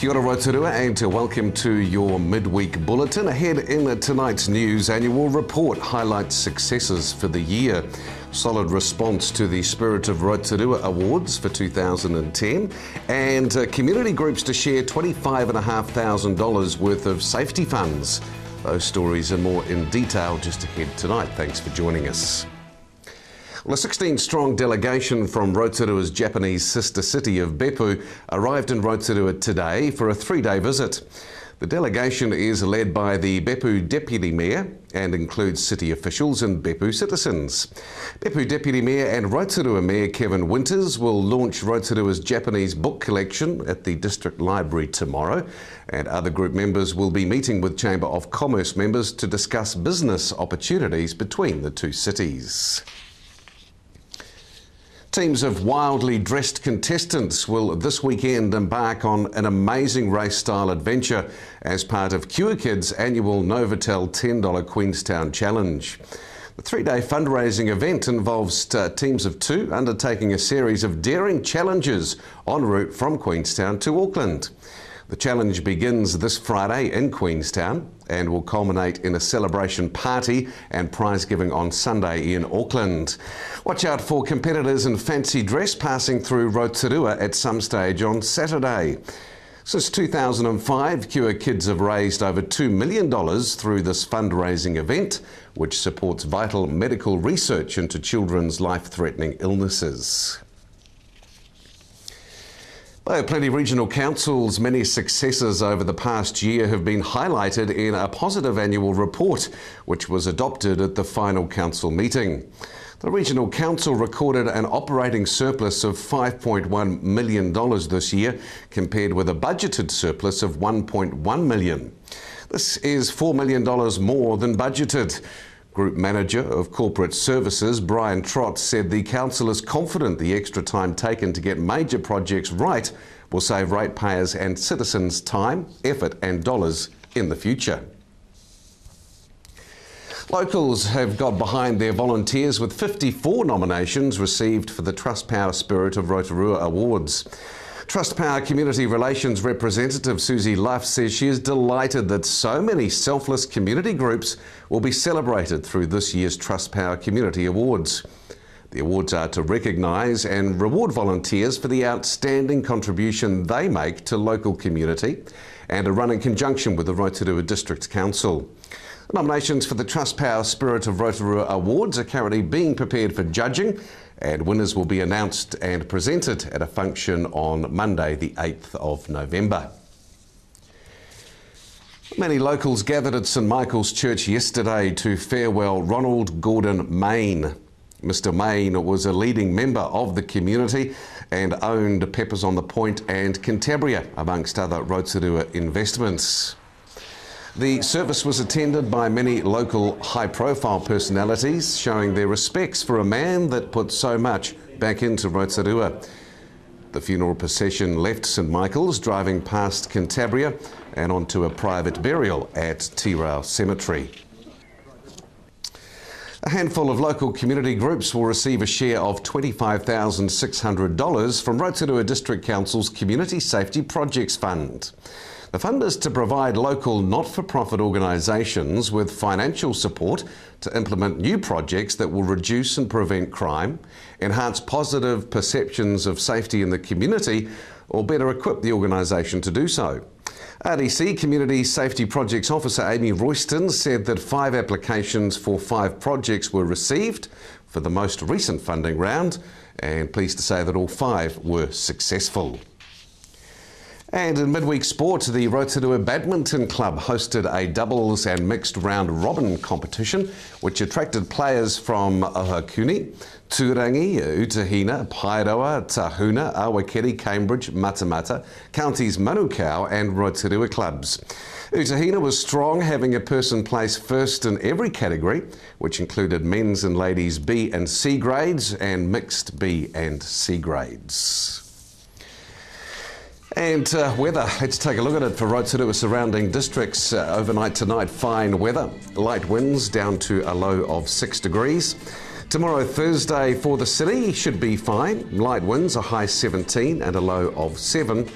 Kia ora Rotorua and welcome to your midweek bulletin. Ahead in tonight's news, annual report highlights successes for the year. Solid response to the Spirit of Rotorua Awards for 2010 and community groups to share $25,500 worth of safety funds. Those stories and more in detail just ahead tonight. Thanks for joining us. Well, a 16-strong delegation from Rotorua's Japanese sister city of Beppu arrived in Rotorua today for a 3-day visit. The delegation is led by the Beppu Deputy Mayor and includes city officials and Beppu citizens. Beppu Deputy Mayor and Rotorua Mayor Kevin Winters will launch Rotorua's Japanese book collection at the District Library tomorrow, and other group members will be meeting with Chamber of Commerce members to discuss business opportunities between the two cities. Teams of wildly dressed contestants will this weekend embark on an amazing race-style adventure as part of Kua Kids' annual Novotel $10 Queenstown Challenge. The 3-day fundraising event involves teams of 2 undertaking a series of daring challenges en route from Queenstown to Auckland. The challenge begins this Friday in Queenstown and will culminate in a celebration party and prize giving on Sunday in Auckland. Watch out for competitors in fancy dress passing through Rotorua at some stage on Saturday. Since 2005, Kua Kids have raised over $2 million through this fundraising event, which supports vital medical research into children's life-threatening illnesses. By Plenty Regional Council's many successes over the past year have been highlighted in a positive annual report, which was adopted at the final council meeting. The Regional Council recorded an operating surplus of $5.1 million this year, compared with a budgeted surplus of $1.1 million. This is $4 million more than budgeted. Group Manager of Corporate Services, Brian Trott, said the council is confident the extra time taken to get major projects right will save ratepayers and citizens time, effort and dollars in the future. Locals have got behind their volunteers with 54 nominations received for the Trustpower Spirit of Rotorua Awards. Trustpower Community Relations representative Susie Luff says she is delighted that so many selfless community groups will be celebrated through this year's Trustpower Community Awards. The awards are to recognise and reward volunteers for the outstanding contribution they make to local community and are run in conjunction with the Rotorua District Council. Nominations for the Trustpower Spirit of Rotorua Awards are currently being prepared for judging, and winners will be announced and presented at a function on Monday, the 8th of November. Many locals gathered at St Michael's Church yesterday to farewell Ronald Gordon Main. Mr Main was a leading member of the community and owned Peppers on the Point and Cantabria, amongst other Rotorua investments. The service was attended by many local high-profile personalities, showing their respects for a man that put so much back into Rotorua. The funeral procession left St Michael's, driving past Cantabria and onto a private burial at Tirau Cemetery. A handful of local community groups will receive a share of $25,600 from Rotorua District Council's Community Safety Projects Fund. The fund is to provide local not-for-profit organisations with financial support to implement new projects that will reduce and prevent crime, enhance positive perceptions of safety in the community, or better equip the organisation to do so. RDC Community Safety Projects Officer Amy Royston said that 5 applications for 5 projects were received for the most recent funding round, and pleased to say that all 5 were successful. And in midweek sport, the Rotorua Badminton Club hosted a doubles and mixed round-robin competition which attracted players from Ohakune, Turangi, Utahina, Paeroa, Tahuna, Awakeri, Cambridge, Matamata, counties Manukau and Rotorua clubs. Utahina was strong, having a person place first in every category, which included men's and ladies' B and C grades and mixed B and C grades. And weather, let's take a look at it for Rotorua surrounding districts. Overnight tonight, fine weather, light winds down to a low of 6 degrees. Tomorrow, Thursday, for the city should be fine. Light winds, a high 17 and a low of 7.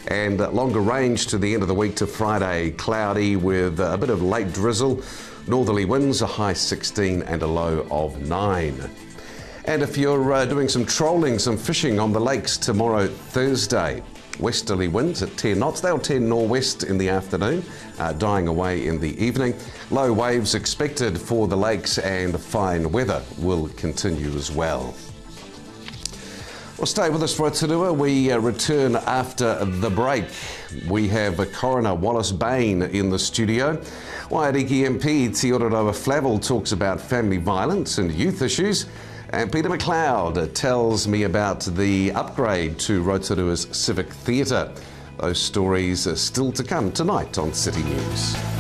And longer range to the end of the week to Friday, cloudy with a bit of late drizzle. Northerly winds, a high 16 and a low of 9. And if you're doing some trolling, some fishing on the lakes tomorrow, Thursday, westerly winds at 10 knots. They'll 10 northwest in the afternoon, dying away in the evening. Low waves expected for the lakes and fine weather will continue as well. Well, stay with us, Rotorua. We return after the break. We have Coroner Wallace Bain in the studio. Waiariki MP Te Ororawa Flavel talks about family violence and youth issues. And Peter McLeod tells me about the upgrade to Rotorua's Civic Theatre. Those stories are still to come tonight on City News.